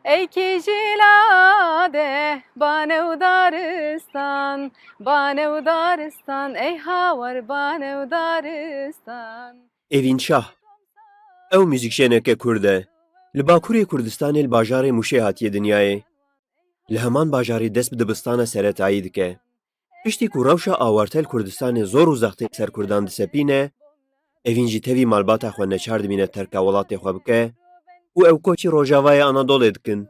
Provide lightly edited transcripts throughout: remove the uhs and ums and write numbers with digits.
ای کی جلاده بانو دارستان بانو دارستان ای هاور بانو دارستان Evîn Şah ew muzîkjeneke Kurd e. Li Bakurê Kurdistanê li bajarê Mûşê hatiye dinyayê. Li heman bajarî dest bi dibistana seretayî dike. Piştî ku rewşa awartel Kurdistanê zor û zextê ser Kurdan disepîne, evîn jî tevî malbata xwe neçar dibîne terka welatê xwe bike û ew koçî Rojavayê Anadolê dikin.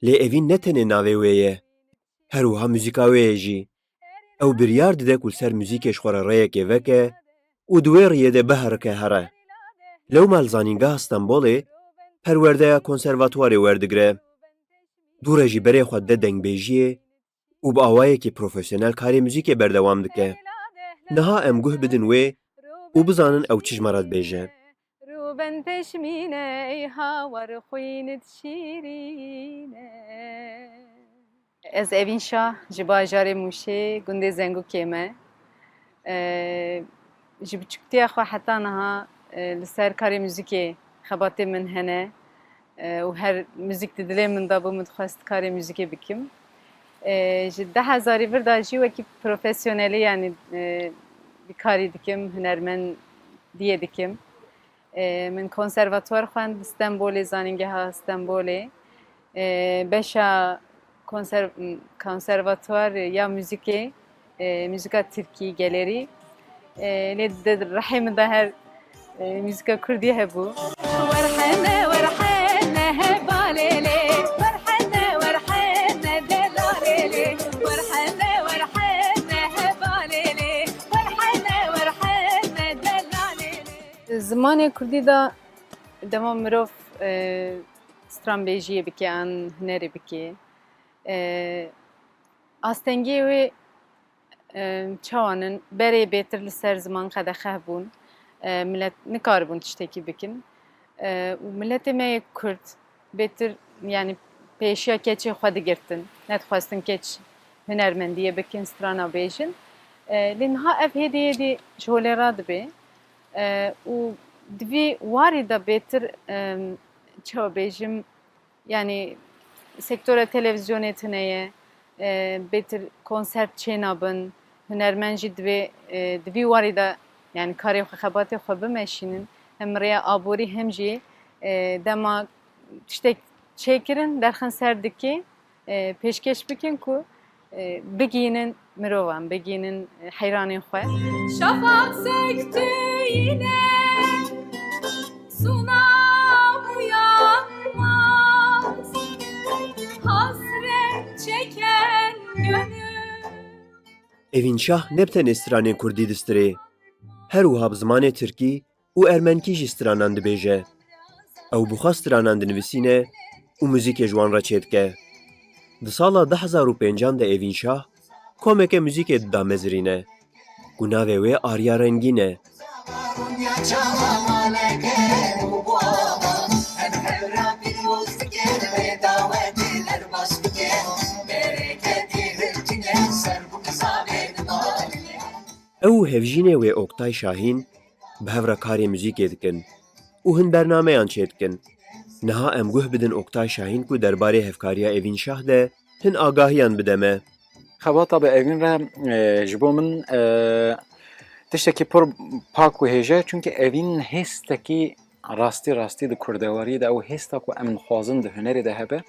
Lê evîn ne tenê navê wê ye, her wiha muzîka wê ye jî. Ew biryar dide ku ser muzîkê ji xwe re rêyekê veke û di wê rêyê de biherike here. Lewma li zanîngeha Stenbolê perwerdeya konservatwarê werdigire. Dûre jî berê xwe de dengbêjiyê û bi awayekî profesyonel karê muzîkê berdewam dike. Niha em guh bidin wê û bizanin ew çi ji me re dibêje. روبن پشمینه ای هاور خوینت شیرینه از اوین شاه ji bajarê Mûşê gundê Zengûkê me ji biçûktiya xwe heta niha li ser karê muzîkê xebatê min hene û her muzîk di dilê min da bû min dixwest karê muzîkê bikim. Ji 2000 vir da jî wekî profesyonelî yani bir karî dikim, hunermend diye dikim. Min konservatwar xwend Stenbolê zanîngeha Stenbolê. Beşa konservatwar ya muzîkê, muzîka Tirkî gelerî. Lê di rehê min de her muzîka Kurdî hebû. Werhene werhene hebalêlê werhene werhene delalêlê werhene werhene hebalêlê werhene werhene delalêlê. Zimanê Kurdî da dema mirov stranbêjiyê bike an hunerê bike. Astengiyê wê çawanin berê bêtir li ser ziman qedexe bûn. Millet nikaribûn tiştekî bikin. Milletê me yê Kurd bêtir yani pêşiya keçê xwe digirtin. Nedixwestin keç hunermendiyê bikin, strana bêjin. Lê niha ev hêdî hêdî ji holê radibe. û divî warî da bêtir çawa bêjim yani sektora televizyonê tune ye bêtir konsert çênabin hunermend jî divî warî da yani karê xwe xebatê xwe bimeşînin hem rêya aborî hem jî dema tiştek çêkirin derxin ser dikê pêşkeş bikin ku bigînin mirovan bigînin heyranên xwe. Şafak söktü yine sunam uyanmaz hasret çeken gönül. Evîn Şah ne bi tenê stranên Kurdî distirê, her wiha bi zimanê Tirkî û Ermenkî jî stranan dibêje. Ew bixwe stranan dinivîsîne û muzîkê ji wan re çê dike. Di sala 2005 de Evîn Şah komeke muzîkê dida mezirîne ku navê wê Arya Rengîn e. Ew hevjînê wê Oktay Şahîn bi hev re karê muzîkê dikin û hin bernameyan çê dikin. Niha em guh bidin Oktay Şahîn ku derbarê hevkariya Evîn Şah de hin agahiyan bide me. Xebata bi evîn re ji bo min tiştekî pir pak û hêje çünkü evîn hêstekî rastî di kurdewariyê de ew hêsta ku em dixwazin di hunerê de hebe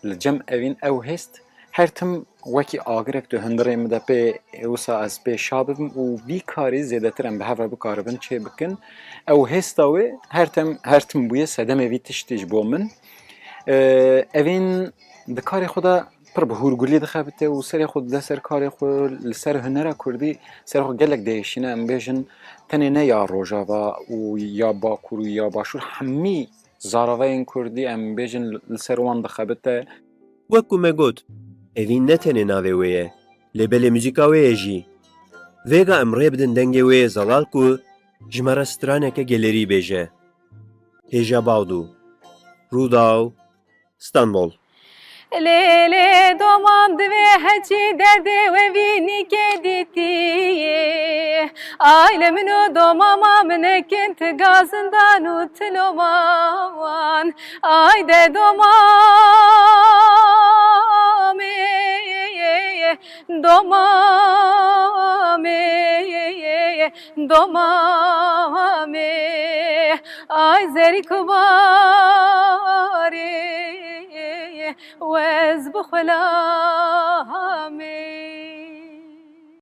li cem evîn ew hêst her tim wekî agirek di hundirê min de pê wisa ez pê şa bibim û vî karî zêdetir em bi hev re bikaribin çê bikin ew hêsta wê her tim bûye sedemê vî tiştî ji bo min. Evîn di karê xwe de pir bi hûrgulî dixebite û serê xwe dide ser karê xwe li ser hunera Kurdî serê xwe gelek değişîne em bêjin tenê ne ya Rojava û ya Bakur û ya Başûr hemî zaravayên Kurdî em bêjin li ser wan dixebite. Wek ku me got, evîn ne tenê navê wê ye, lê belê muzîka wê ye jî. Vêga em rê bidin dengê wê ye zelal ku ji me re straneke gelerî bêje. Hêja Bawdû, Rûdaw, Stenbol. Lele domam dve heçi derde ve vini kediti Ailemin o domama mnekint gazından utloman Ayde domam domam domam ay zeri kubari وز بخلامي